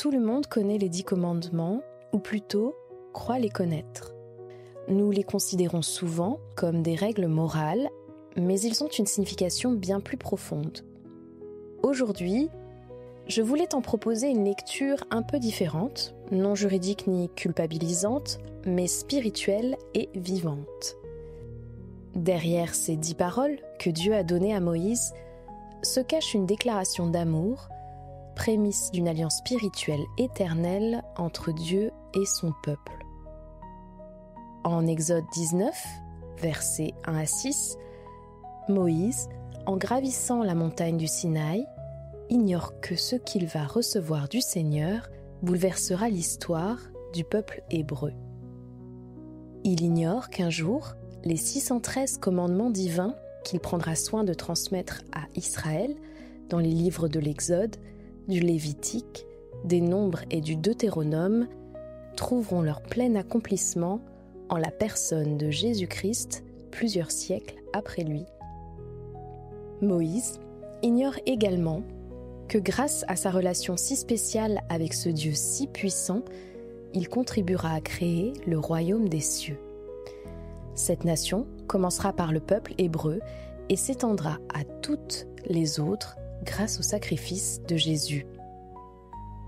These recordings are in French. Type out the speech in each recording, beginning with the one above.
Tout le monde connaît les 10 commandements, ou plutôt croit les connaître. Nous les considérons souvent comme des règles morales, mais ils ont une signification bien plus profonde. Aujourd'hui, je voulais t'en proposer une lecture un peu différente, non juridique ni culpabilisante, mais spirituelle et vivante. Derrière ces 10 paroles que Dieu a données à Moïse se cache une déclaration d'amour, prémisse d'une alliance spirituelle éternelle entre Dieu et son peuple. En Exode 19, versets 1 à 6, Moïse, en gravissant la montagne du Sinaï, ignore que ce qu'il va recevoir du Seigneur bouleversera l'histoire du peuple hébreu. Il ignore qu'un jour, les 613 commandements divins qu'il prendra soin de transmettre à Israël dans les livres de l'Exode, du Lévitique, des Nombres et du Deutéronome trouveront leur plein accomplissement en la personne de Jésus-Christ plusieurs siècles après lui. Moïse ignore également que grâce à sa relation si spéciale avec ce Dieu si puissant, il contribuera à créer le royaume des cieux. Cette nation commencera par le peuple hébreu et s'étendra à toutes les autres grâce au sacrifice de Jésus.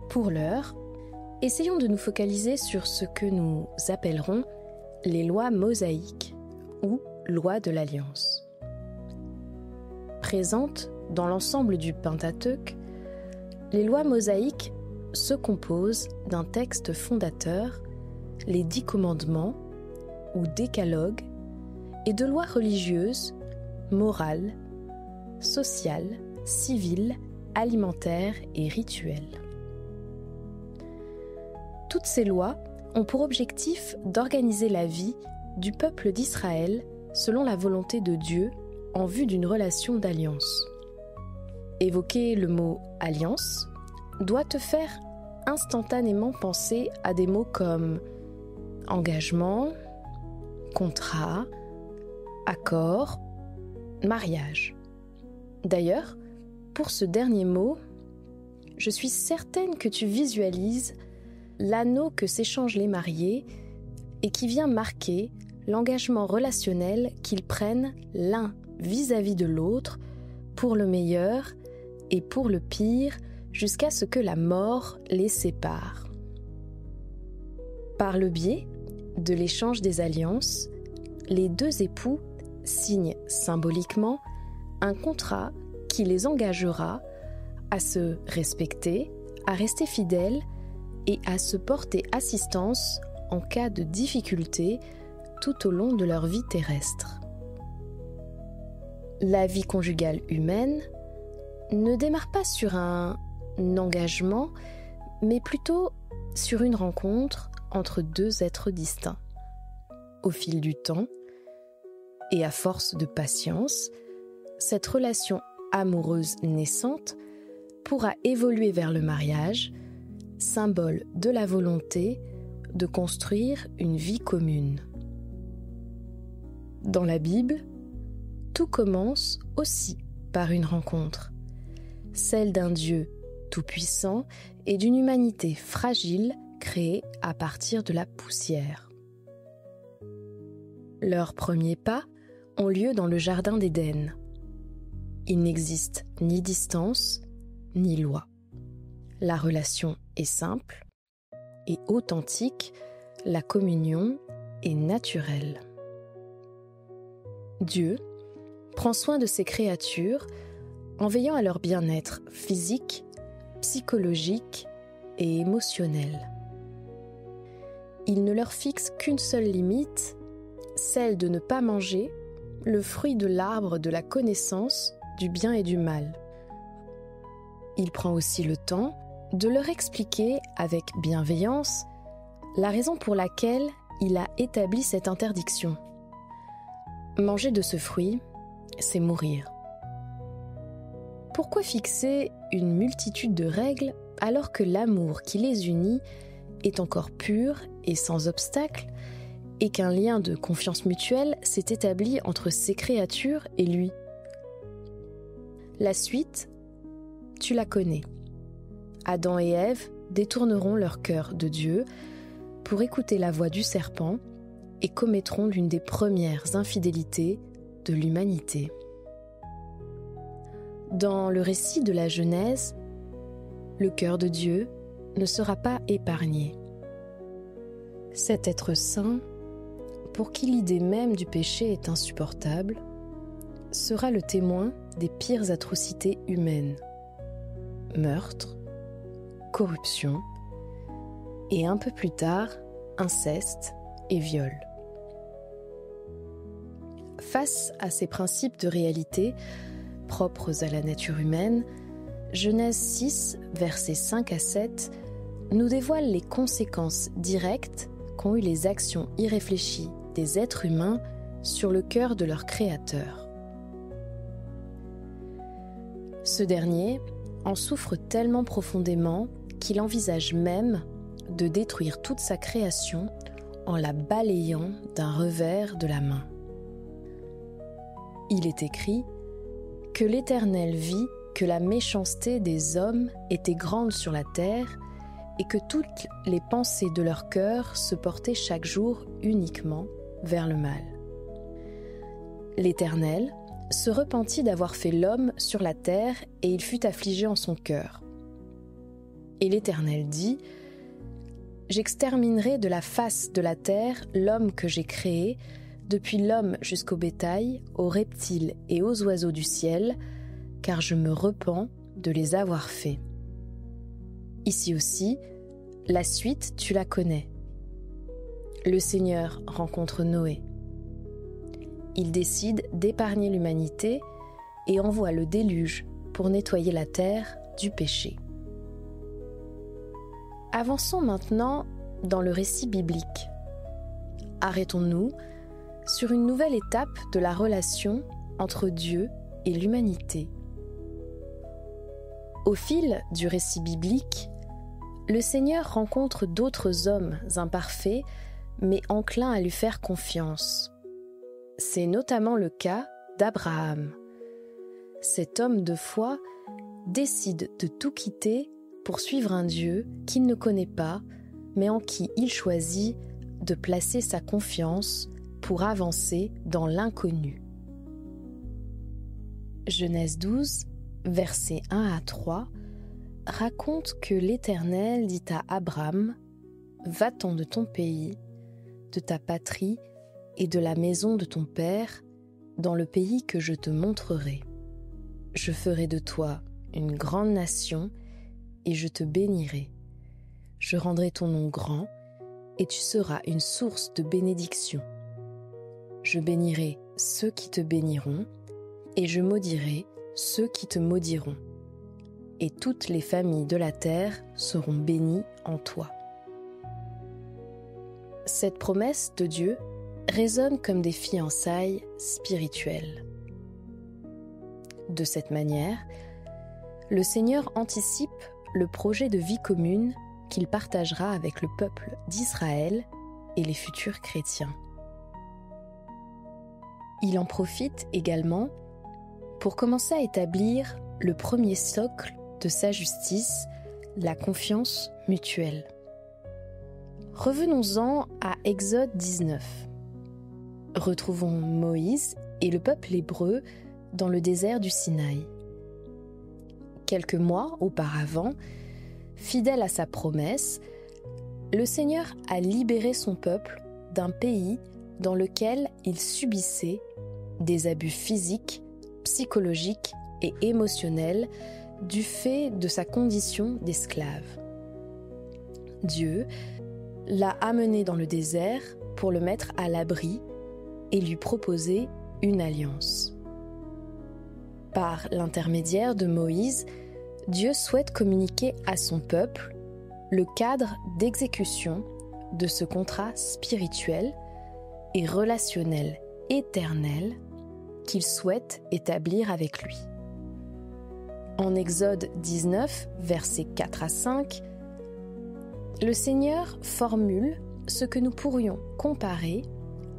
Pour l'heure, essayons de nous focaliser sur ce que nous appellerons les lois mosaïques ou lois de l'Alliance. Présentes dans l'ensemble du Pentateuque, les lois mosaïques se composent d'un texte fondateur, les 10 commandements ou décalogues, et de lois religieuses, morales, sociales, civiles, alimentaires et rituelles. Toutes ces lois ont pour objectif d'organiser la vie du peuple d'Israël selon la volonté de Dieu en vue d'une relation d'alliance. Évoquer le mot « alliance » doit te faire instantanément penser à des mots comme engagement, contrat, accord, mariage. D'ailleurs, pour ce dernier mot, je suis certaine que tu visualises l'anneau que s'échangent les mariés et qui vient marquer l'engagement relationnel qu'ils prennent l'un vis-à-vis de l'autre pour le meilleur et pour le pire jusqu'à ce que la mort les sépare. Par le biais de l'échange des alliances, les 2 époux signent symboliquement un contrat qui les engagera à se respecter, à rester fidèles et à se porter assistance en cas de difficulté tout au long de leur vie terrestre. La vie conjugale humaine ne démarre pas sur un engagement, mais plutôt sur une rencontre entre 2 êtres distincts. Au fil du temps, et à force de patience, cette relation amoureuse naissante pourra évoluer vers le mariage, symbole de la volonté de construire une vie commune. Dans la Bible, tout commence aussi par une rencontre, celle d'un Dieu tout-puissant et d'une humanité fragile créée à partir de la poussière. Leurs premiers pas ont lieu dans le jardin d'Éden. Il n'existe ni distance, ni loi. La relation est simple et authentique, la communion est naturelle. Dieu prend soin de ses créatures en veillant à leur bien-être physique, psychologique et émotionnel. Il ne leur fixe qu'une seule limite, celle de ne pas manger le fruit de l'arbre de la connaissance du bien et du mal. Il prend aussi le temps de leur expliquer avec bienveillance la raison pour laquelle il a établi cette interdiction. Manger de ce fruit, c'est mourir. Pourquoi fixer une multitude de règles alors que l'amour qui les unit est encore pur et sans obstacle et qu'un lien de confiance mutuelle s'est établi entre ces créatures et lui? La suite, tu la connais. Adam et Ève détourneront leur cœur de Dieu pour écouter la voix du serpent et commettront l'une des premières infidélités de l'humanité. Dans le récit de la Genèse, le cœur de Dieu ne sera pas épargné. Cet être saint, pour qui l'idée même du péché est insupportable, sera le témoin des pires atrocités humaines. Meurtre, corruption, et un peu plus tard, inceste et viol. Face à ces principes de réalité propres à la nature humaine, Genèse 6, versets 5 à 7, nous dévoile les conséquences directes qu'ont eues les actions irréfléchies des êtres humains sur le cœur de leur Créateur. Ce dernier en souffre tellement profondément qu'il envisage même de détruire toute sa création en la balayant d'un revers de la main. Il est écrit que l'Éternel vit que la méchanceté des hommes était grande sur la terre et que toutes les pensées de leur cœur se portaient chaque jour uniquement vers le mal. L'Éternel se repentit d'avoir fait l'homme sur la terre et il fut affligé en son cœur. Et l'Éternel dit : J'exterminerai de la face de la terre l'homme que j'ai créé, depuis l'homme jusqu'au bétail, aux reptiles et aux oiseaux du ciel, car je me repens de les avoir faits. Ici aussi, la suite, tu la connais. Le Seigneur rencontre Noé. Il décide d'épargner l'humanité et envoie le déluge pour nettoyer la terre du péché. Avançons maintenant dans le récit biblique. Arrêtons-nous sur une nouvelle étape de la relation entre Dieu et l'humanité. Au fil du récit biblique, le Seigneur rencontre d'autres hommes imparfaits, mais enclins à lui faire confiance. C'est notamment le cas d'Abraham. Cet homme de foi décide de tout quitter pour suivre un Dieu qu'il ne connaît pas, mais en qui il choisit de placer sa confiance pour avancer dans l'inconnu. Genèse 12, versets 1 à 3, raconte que l'Éternel dit à Abram : « Va-t'en de ton pays, de ta patrie et de la maison de ton père, dans le pays que je te montrerai. Je ferai de toi une grande nation et je te bénirai. Je rendrai ton nom grand et tu seras une source de bénédiction. Je bénirai ceux qui te béniront et je maudirai ceux qui te maudiront. Et toutes les familles de la terre seront bénies en toi. » Cette promesse de Dieu résonne comme des fiançailles spirituelles. De cette manière, le Seigneur anticipe le projet de vie commune qu'il partagera avec le peuple d'Israël et les futurs chrétiens. Il en profite également pour commencer à établir le premier socle de sa justice, la confiance mutuelle. Revenons-en à Exode 19. Retrouvons Moïse et le peuple hébreu dans le désert du Sinaï. Quelques mois auparavant, fidèle à sa promesse, le Seigneur a libéré son peuple d'un pays dans lequel il subissait des abus physiques, psychologiques et émotionnels du fait de sa condition d'esclave. Dieu l'a amené dans le désert pour le mettre à l'abri et lui proposer une alliance. Par l'intermédiaire de Moïse, Dieu souhaite communiquer à son peuple le cadre d'exécution de ce contrat spirituel et relationnel éternel qu'il souhaite établir avec lui. En Exode 19, versets 4 à 5, le Seigneur formule ce que nous pourrions comparer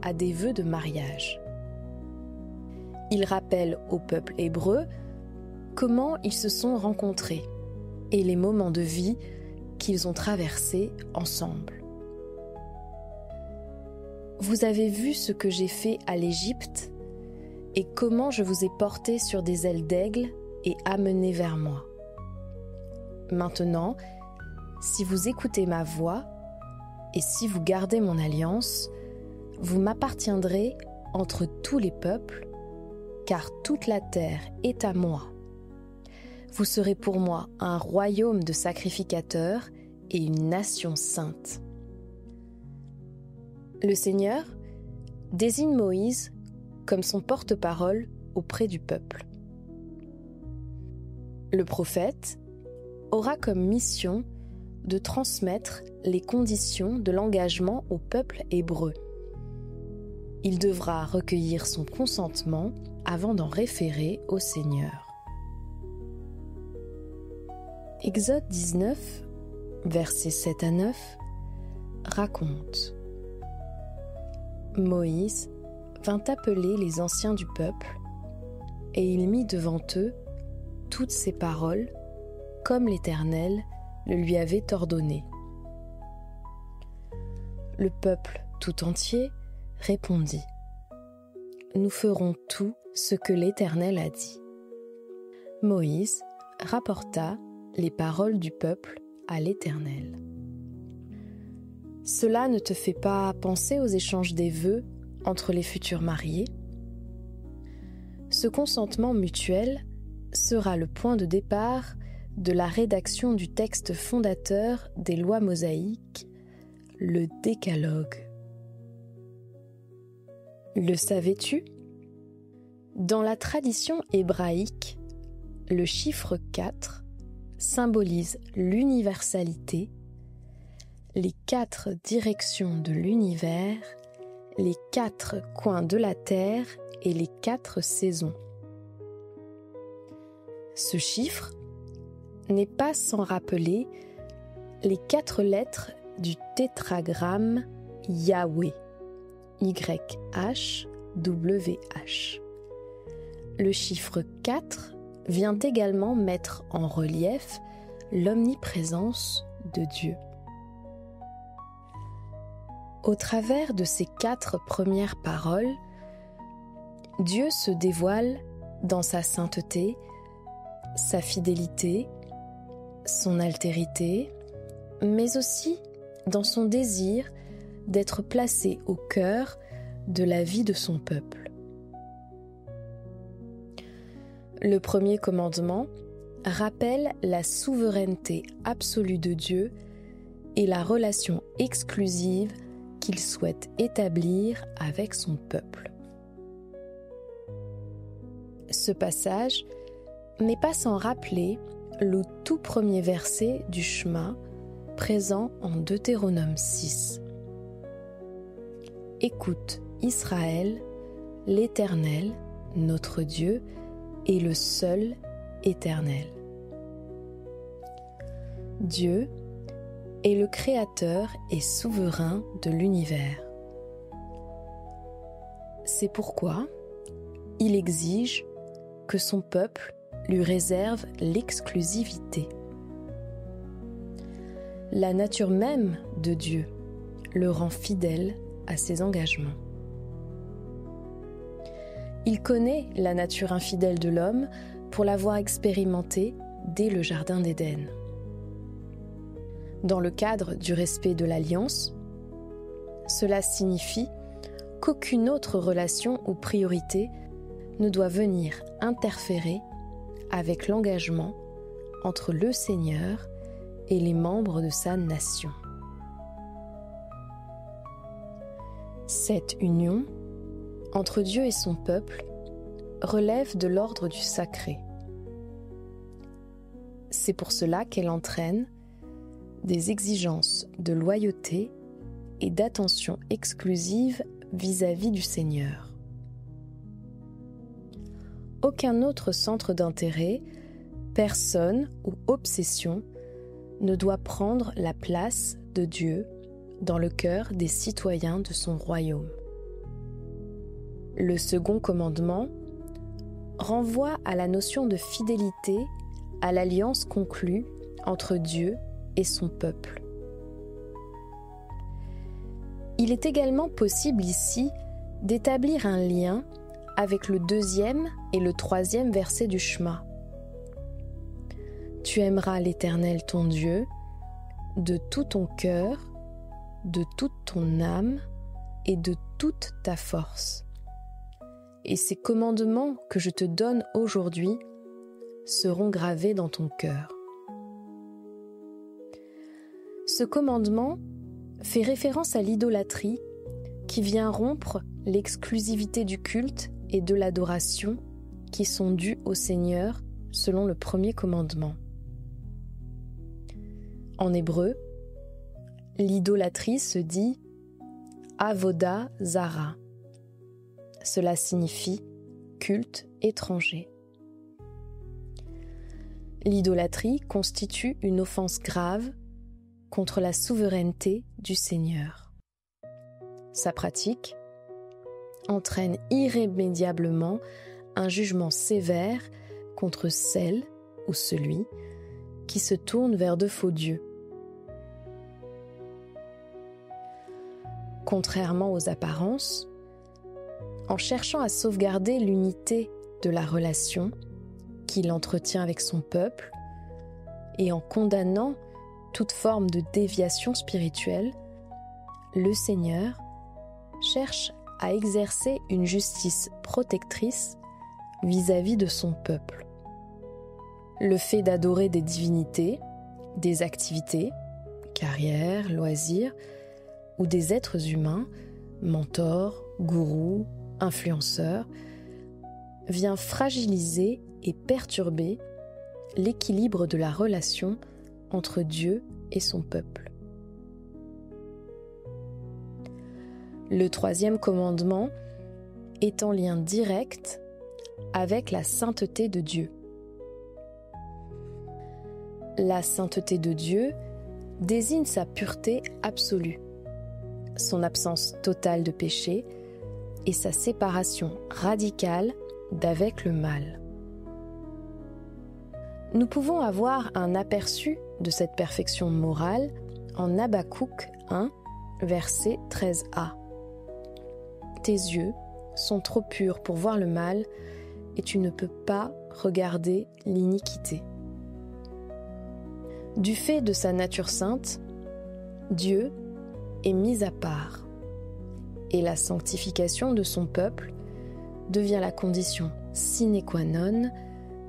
à des vœux de mariage. Il rappelle au peuple hébreu comment ils se sont rencontrés et les moments de vie qu'ils ont traversé ensemble. Vous avez vu ce que j'ai fait à l'Égypte et comment je vous ai porté sur des ailes d'aigle et amené vers moi. Maintenant, si vous écoutez ma voix et si vous gardez mon alliance, vous m'appartiendrez entre tous les peuples, car toute la terre est à moi. Vous serez pour moi un royaume de sacrificateurs et une nation sainte. Le Seigneur désigne Moïse comme son porte-parole auprès du peuple. Le prophète aura comme mission de transmettre les conditions de l'engagement au peuple hébreu. Il devra recueillir son consentement avant d'en référer au Seigneur. Exode 19, versets 7 à 9, raconte: Moïse vint appeler les anciens du peuple, et il mit devant eux toutes ces paroles, comme l'Éternel le lui avait ordonné. Le peuple tout entier répondit: Nous ferons tout ce que l'Éternel a dit. Moïse rapporta les paroles du peuple à l'Éternel. Cela ne te fait pas penser aux échanges des vœux entre les futurs mariés? Ce consentement mutuel sera le point de départ de la rédaction du texte fondateur des lois mosaïques, le Décalogue. Le savais-tu? Dans la tradition hébraïque, le chiffre 4 symbolise l'universalité, les 4 directions de l'univers, les 4 coins de la terre et les 4 saisons. Ce chiffre n'est pas sans rappeler les 4 lettres du tétragramme Yahweh, YHWH. Le chiffre 4 vient également mettre en relief l'omniprésence de Dieu. Au travers de ces 4 premières paroles, Dieu se dévoile dans sa sainteté, sa fidélité, son altérité, mais aussi dans son désir d'être placé au cœur de la vie de son peuple. Le premier commandement rappelle la souveraineté absolue de Dieu et la relation exclusive qu'il souhaite établir avec son peuple. Ce passage n'est pas sans rappeler le tout premier verset du Shema présent en Deutéronome 6. Écoute, Israël, l'Éternel, notre Dieu, est le seul Éternel. Dieu est le créateur et souverain de l'univers. C'est pourquoi il exige que son peuple lui réserve l'exclusivité. La nature même de Dieu le rend fidèle à ses engagements. Il connaît la nature infidèle de l'homme pour l'avoir expérimentée dès le Jardin d'Éden. Dans le cadre du respect de l'alliance, cela signifie qu'aucune autre relation ou priorité ne doit venir interférer avec l'engagement entre le Seigneur et les membres de sa nation. Cette union entre Dieu et son peuple relève de l'ordre du sacré. C'est pour cela qu'elle entraîne des exigences de loyauté et d'attention exclusive vis-à-vis du Seigneur. Aucun autre centre d'intérêt, personne ou obsession ne doit prendre la place de Dieu dans le cœur des citoyens de son royaume. Le second commandement renvoie à la notion de fidélité à l'alliance conclue entre Dieu et son peuple. Il est également possible ici d'établir un lien avec le 2e et le 3e verset du Shema. Tu aimeras l'Éternel ton Dieu de tout ton cœur, de toute ton âme et de toute ta force. Et ces commandements que je te donne aujourd'hui seront gravés dans ton cœur. Ce commandement fait référence à l'idolâtrie qui vient rompre l'exclusivité du culte et de l'adoration qui sont dus au Seigneur selon le 1er commandement. En hébreu, l'idolâtrie se dit Avoda Zara. Cela signifie culte étranger. L'idolâtrie constitue une offense grave contre la souveraineté du Seigneur. Sa pratique entraîne irrémédiablement un jugement sévère contre celle ou celui qui se tourne vers de faux dieux. Contrairement aux apparences, en cherchant à sauvegarder l'unité de la relation qu'il entretient avec son peuple et en condamnant toute forme de déviation spirituelle, le Seigneur cherche à exercer une justice protectrice vis-à-vis de son peuple. Le fait d'adorer des divinités, des activités, carrières, loisirs, ou des êtres humains, mentors, gourous, influenceurs, vient fragiliser et perturber l'équilibre de la relation entre Dieu et son peuple. Le 3e commandement est en lien direct avec la sainteté de Dieu. La sainteté de Dieu désigne sa pureté absolue, son absence totale de péché et sa séparation radicale d'avec le mal. Nous pouvons avoir un aperçu de cette perfection morale en Habakkuk 1, verset 13a. Tes yeux sont trop purs pour voir le mal et tu ne peux pas regarder l'iniquité. Du fait de sa nature sainte, Dieu est mis à part et la sanctification de son peuple devient la condition sine qua non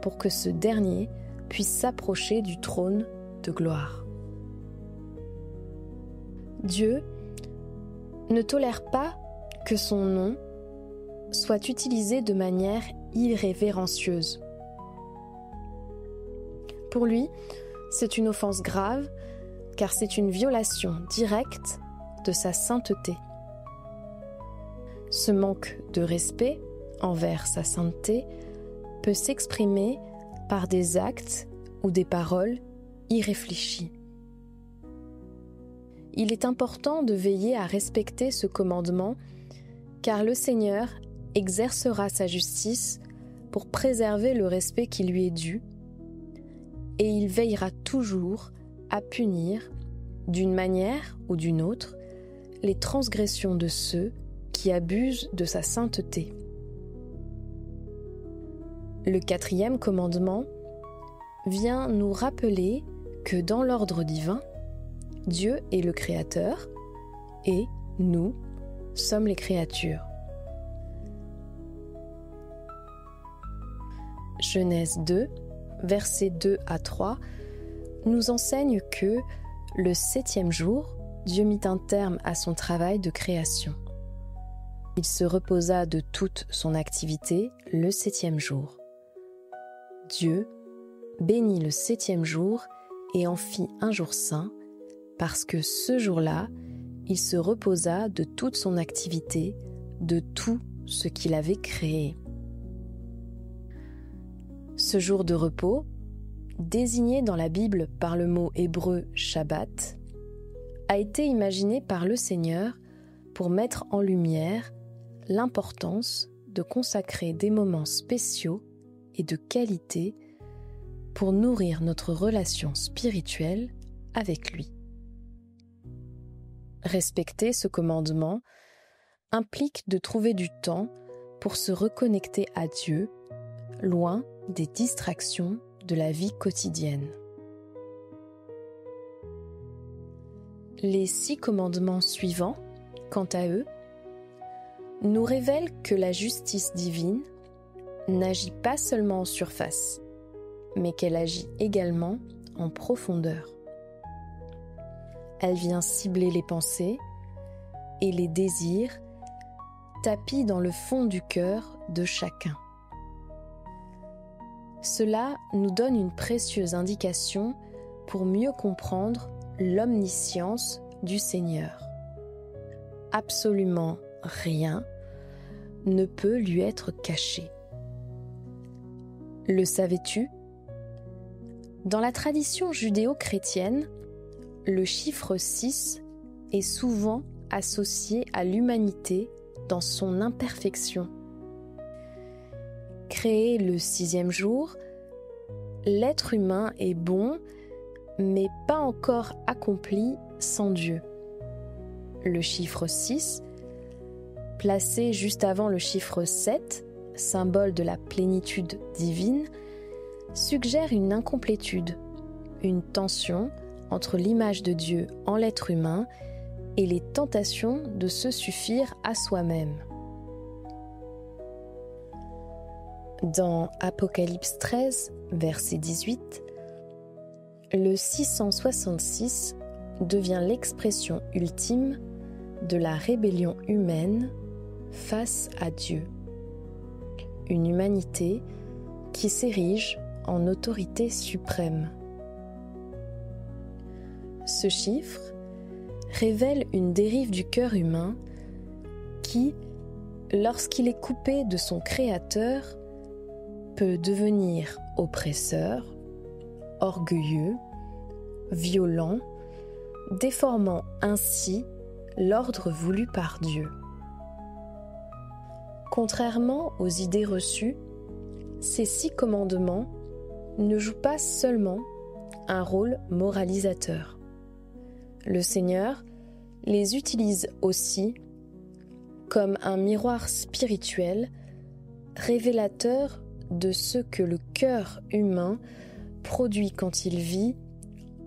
pour que ce dernier puisse s'approcher du trône de gloire. Dieu ne tolère pas que son nom soit utilisé de manière irrévérencieuse. Pour lui, c'est une offense grave car c'est une violation directe de sa sainteté. Ce manque de respect envers sa sainteté peut s'exprimer par des actes ou des paroles irréfléchies. Il est important de veiller à respecter ce commandement car le Seigneur exercera sa justice pour préserver le respect qui lui est dû et il veillera toujours à punir, d'une manière ou d'une autre, les transgressions de ceux qui abusent de sa sainteté. Le 4e commandement vient nous rappeler que dans l'ordre divin, Dieu est le Créateur et nous sommes les créatures. Genèse 2, versets 2 à 3, nous enseigne que le 7e jour, Dieu mit un terme à son travail de création. Il se reposa de toute son activité le 7e jour. Dieu bénit le 7e jour et en fit un jour saint, parce que ce jour-là, il se reposa de toute son activité, de tout ce qu'il avait créé. Ce jour de repos, désigné dans la Bible par le mot hébreu Shabbat, a été imaginé par le Seigneur pour mettre en lumière l'importance de consacrer des moments spéciaux et de qualité pour nourrir notre relation spirituelle avec lui. Respecter ce commandement implique de trouver du temps pour se reconnecter à Dieu, loin des distractions de la vie quotidienne. Les 6 commandements suivants, quant à eux, nous révèlent que la justice divine n'agit pas seulement en surface, mais qu'elle agit également en profondeur. Elle vient cibler les pensées et les désirs tapis dans le fond du cœur de chacun. Cela nous donne une précieuse indication pour mieux comprendre l'omniscience du Seigneur. Absolument rien ne peut lui être caché. Le savais-tu ? Dans la tradition judéo-chrétienne, le chiffre 6 est souvent associé à l'humanité dans son imperfection. Créé le 6e jour, l'être humain est bon, mais pas encore accompli sans Dieu. Le chiffre 6, placé juste avant le chiffre 7, symbole de la plénitude divine, suggère une incomplétude, une tension entre l'image de Dieu en l'être humain et les tentations de se suffire à soi-même. Dans Apocalypse 13, verset 18, le 666 devient l'expression ultime de la rébellion humaine face à Dieu. Une humanité qui s'érige en autorité suprême. Ce chiffre révèle une dérive du cœur humain qui, lorsqu'il est coupé de son Créateur, peut devenir oppresseur, orgueilleux, violent, déformant ainsi l'ordre voulu par Dieu. Contrairement aux idées reçues, ces 6 commandements ne jouent pas seulement un rôle moralisateur. Le Seigneur les utilise aussi comme un miroir spirituel révélateur de ce que le cœur humain produit quand il vit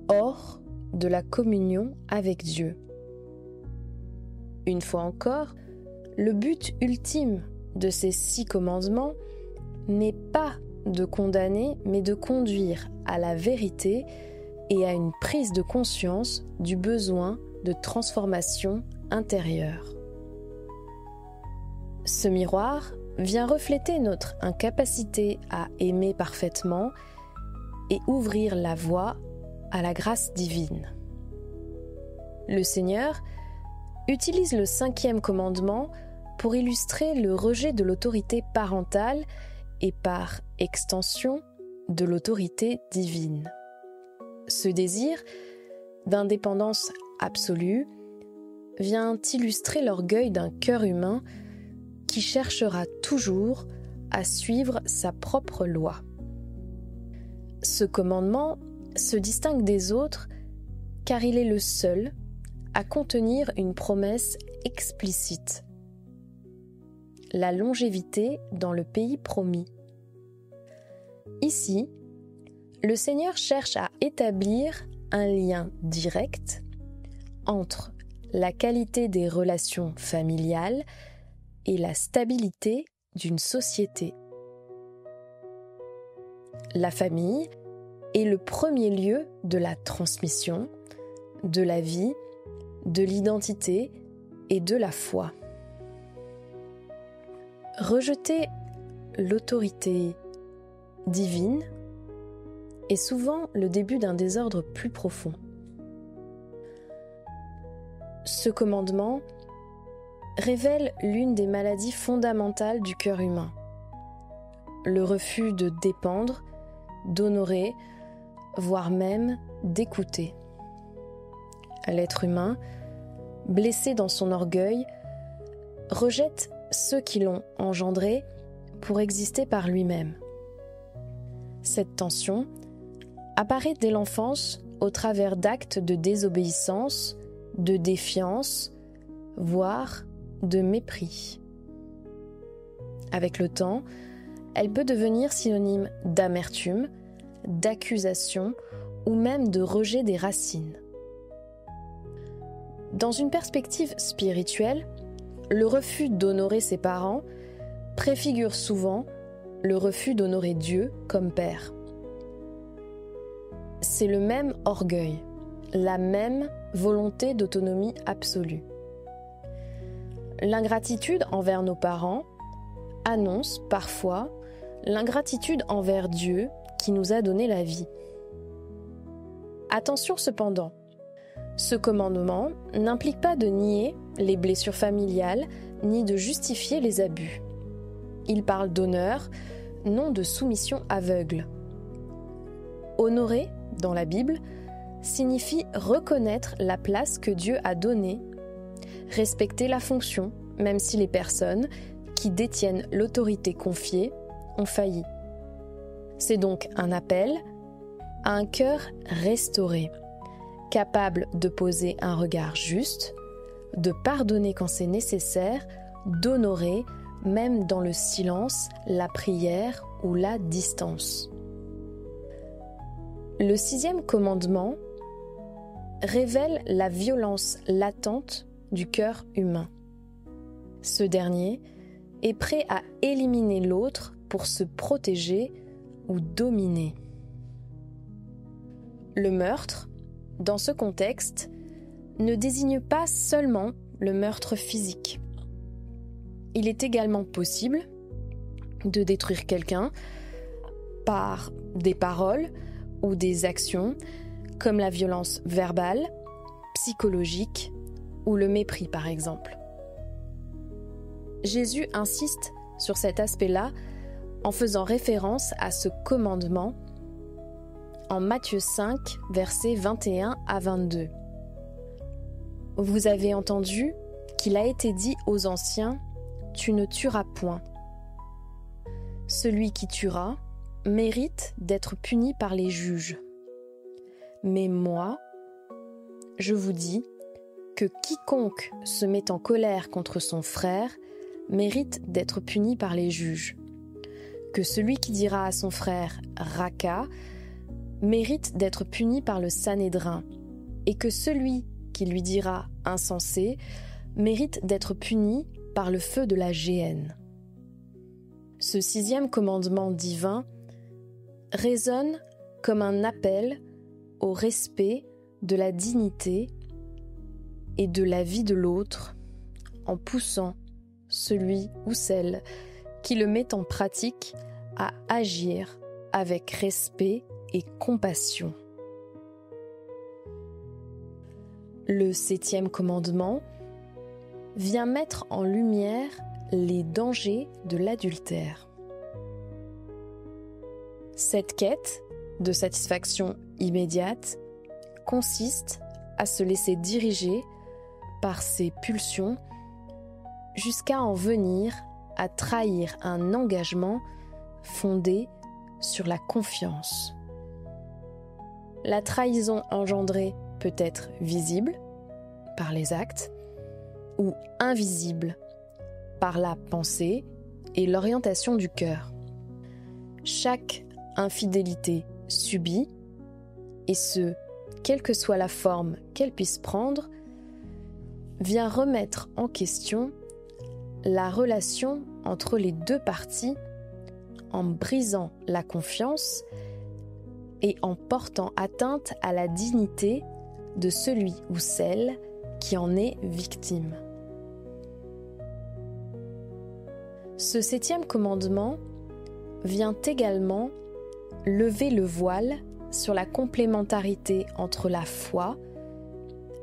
hors de la communion avec Dieu. Une fois encore, le but ultime de ces 6 commandements n'est pas de condamner, mais de conduire à la vérité et à une prise de conscience du besoin de transformation intérieure. Ce miroir vient refléter notre incapacité à aimer parfaitement et ouvrir la voie à la grâce divine. Le Seigneur utilise le 5e commandement pour illustrer le rejet de l'autorité parentale et par extension de l'autorité divine. Ce désir d'indépendance absolue vient illustrer l'orgueil d'un cœur humain qui cherchera toujours à suivre sa propre loi. Ce commandement se distingue des autres car il est le seul à contenir une promesse explicite: la longévité dans le pays promis. Ici, le Seigneur cherche à établir un lien direct entre la qualité des relations familiales et la stabilité d'une société. La famille est le premier lieu de la transmission, de la vie, de l'identité et de la foi. Rejeter l'autorité divine est souvent le début d'un désordre plus profond. Ce commandement révèle l'une des maladies fondamentales du cœur humain: le refus de dépendre, d'honorer, voire même d'écouter. L'être humain, blessé dans son orgueil, rejette ceux qui l'ont engendré pour exister par lui-même. Cette tension apparaît dès l'enfance au travers d'actes de désobéissance, de défiance, voire de mépris. Avec le temps, elle peut devenir synonyme d'amertume, d'accusation ou même de rejet des racines. Dans une perspective spirituelle, le refus d'honorer ses parents préfigure souvent le refus d'honorer Dieu comme Père. C'est le même orgueil, la même volonté d'autonomie absolue. L'ingratitude envers nos parents annonce parfois l'ingratitude envers Dieu qui nous a donné la vie. Attention cependant, ce commandement n'implique pas de nier les blessures familiales ni de justifier les abus. Il parle d'honneur, non de soumission aveugle. Honorer, dans la Bible, signifie reconnaître la place que Dieu a donnée, respecter la fonction, même si les personnes qui détiennent l'autorité confiée ont failli. C'est donc un appel à un cœur restauré, capable de poser un regard juste, de pardonner quand c'est nécessaire, d'honorer, même dans le silence, la prière ou la distance. Le 6e commandement révèle la violence latente du cœur humain. Ce dernier est prêt à éliminer l'autre pour se protéger ou dominer. Le meurtre, dans ce contexte, ne désigne pas seulement le meurtre physique. Il est également possible de détruire quelqu'un par des paroles ou des actions comme la violence verbale, psychologique ou le mépris par exemple. Jésus insiste sur cet aspect-là en faisant référence à ce commandement en Matthieu 5, versets 21 à 22. Vous avez entendu qu'il a été dit aux anciens « Tu ne tueras point ». Celui qui tuera mérite d'être puni par les juges. Mais moi, je vous dis que quiconque se met en colère contre son frère mérite d'être puni par les juges. Que celui qui dira à son frère « Raka » mérite d'être puni par le Sanhédrin, et que celui qui lui dira « insensé » mérite d'être puni par le feu de la géhenne. Ce 6e commandement divin résonne comme un appel au respect de la dignité et de la vie de l'autre en poussant celui ou celle qui le met en pratique à agir avec respect et compassion. Le 7e commandement vient mettre en lumière les dangers de l'adultère. Cette quête de satisfaction immédiate consiste à se laisser diriger par ses pulsions jusqu'à en venir à trahir un engagement fondé sur la confiance. La trahison engendrée peut être visible par les actes ou invisible par la pensée et l'orientation du cœur. Chaque infidélité subie, et ce, quelle que soit la forme qu'elle puisse prendre, vient remettre en question la relation entre les deux parties en brisant la confiance et en portant atteinte à la dignité de celui ou celle qui en est victime. Ce 7e commandement vient également lever le voile sur la complémentarité entre la foi,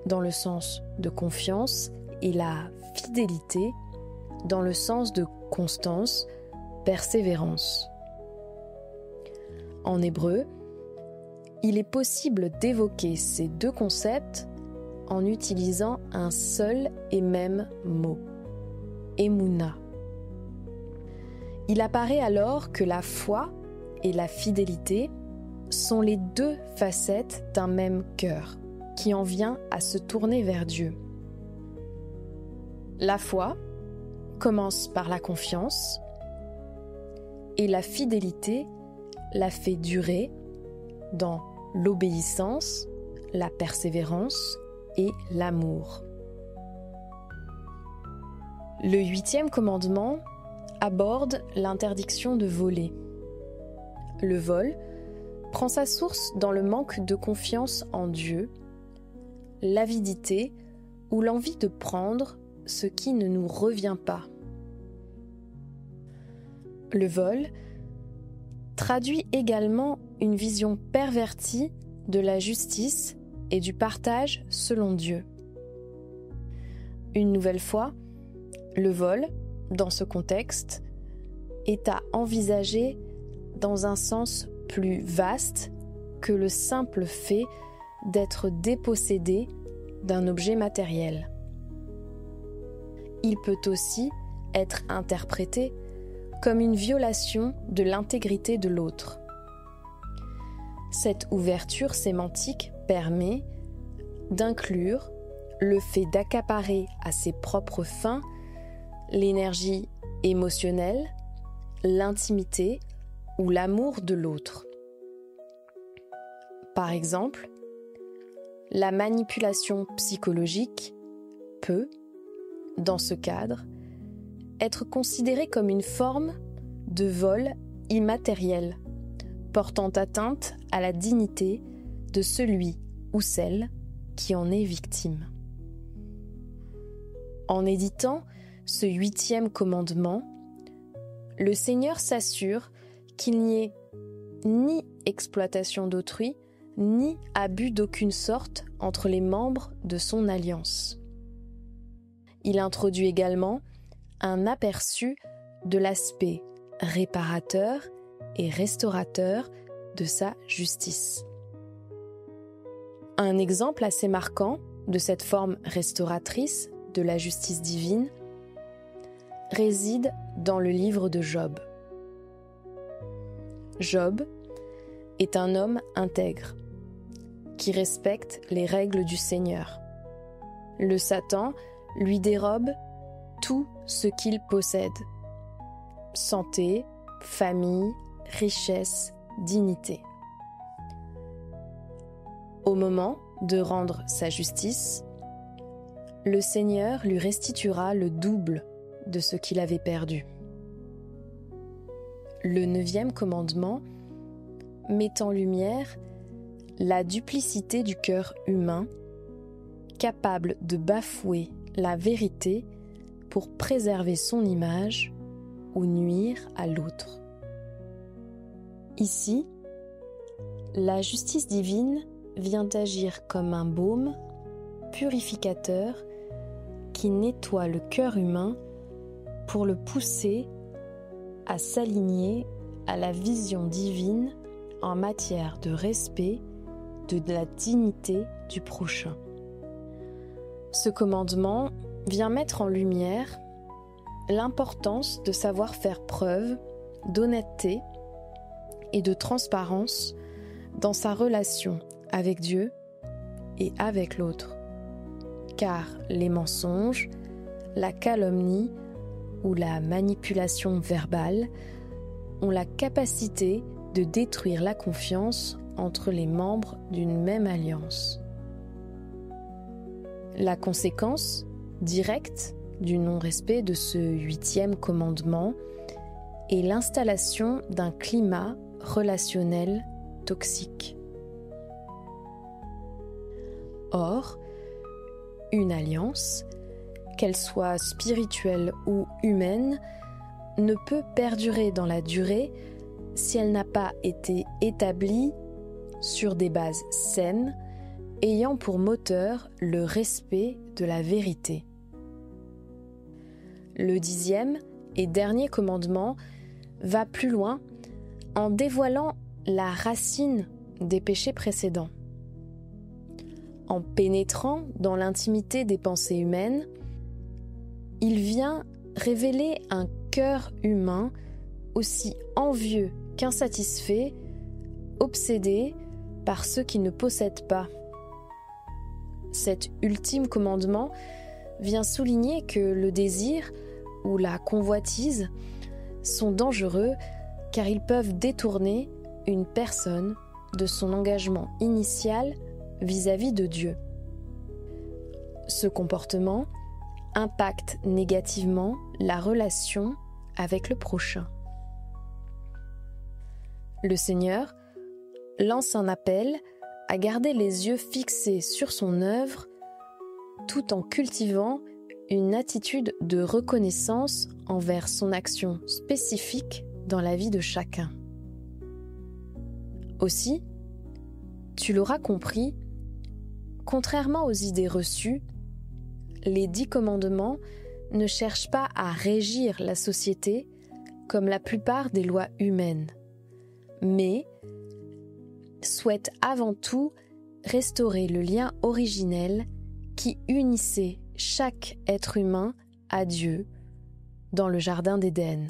dans le sens de confiance, et la fidélité, dans le sens de constance, persévérance. En hébreu, il est possible d'évoquer ces deux concepts en utilisant un seul et même mot, Emouna. Il apparaît alors que la foi et la fidélité sont les deux facettes d'un même cœur qui en vient à se tourner vers Dieu. La foi commence par la confiance et la fidélité la fait durer dans l'obéissance, la persévérance et l'amour. Le 8e commandement aborde l'interdiction de voler. Le vol prend sa source dans le manque de confiance en Dieu, l'avidité ou l'envie de prendre ce qui ne nous revient pas. Le vol traduit également une vision pervertie de la justice et du partage selon Dieu. Une nouvelle fois, le vol, dans ce contexte, est à envisager dans un sens plus vaste que le simple fait d'être dépossédé d'un objet matériel. Il peut aussi être interprété comme une violation de l'intégrité de l'autre. Cette ouverture sémantique permet d'inclure le fait d'accaparer à ses propres fins l'énergie émotionnelle, l'intimité ou l'amour de l'autre. Par exemple, la manipulation psychologique peut, dans ce cadre, être considérée comme une forme de vol immatériel, portant atteinte à la dignité de celui ou celle qui en est victime. En éditant ce 8e commandement, le Seigneur s'assure qu'il n'y ait ni exploitation d'autrui, ni abus d'aucune sorte entre les membres de son alliance. Il introduit également un aperçu de l'aspect réparateur et restaurateur de sa justice. Un exemple assez marquant de cette forme restauratrice de la justice divine réside dans le livre de Job. Job est un homme intègre qui respecte les règles du Seigneur. Le Satan lui dérobe tout ce qu'il possède: santé, famille, richesse, dignité. Au moment de rendre sa justice, le Seigneur lui restituera le double de ce qu'il avait perdu. Le 9e commandement met en lumière la duplicité du cœur humain, capable de bafouer la vérité pour préserver son image ou nuire à l'autre. Ici, la justice divine vient agir comme un baume purificateur qui nettoie le cœur humain pour le pousser à s'aligner à la vision divine en matière de respect de la dignité du prochain. Ce commandement vient mettre en lumière l'importance de savoir faire preuve d'honnêteté et de transparence dans sa relation avec Dieu et avec l'autre. Car les mensonges, la calomnie ou la manipulation verbale ont la capacité de détruire la confiance entre les membres d'une même alliance. La conséquence directe du non-respect de ce 8e commandement est l'installation d'un climat relationnel toxique. Or, une alliance, qu'elle soit spirituelle ou humaine, ne peut perdurer dans la durée si elle n'a pas été établie sur des bases saines, ayant pour moteur le respect de la vérité. Le 10e et dernier commandement va plus loin en dévoilant la racine des péchés précédents. En pénétrant dans l'intimité des pensées humaines, il vient révéler un cœur humain aussi envieux qu'insatisfait, obsédés par ceux qui ne possèdent pas. Cet ultime commandement vient souligner que le désir ou la convoitise sont dangereux car ils peuvent détourner une personne de son engagement initial vis-à-vis de Dieu. Ce comportement impacte négativement la relation avec le prochain. Le Seigneur lance un appel à garder les yeux fixés sur son œuvre tout en cultivant une attitude de reconnaissance envers son action spécifique dans la vie de chacun. Aussi, tu l'auras compris, contrairement aux idées reçues, les 10 commandements ne cherchent pas à régir la société comme la plupart des lois humaines, mais souhaitent avant tout restaurer le lien originel qui unissait chaque être humain à Dieu dans le jardin d'Éden.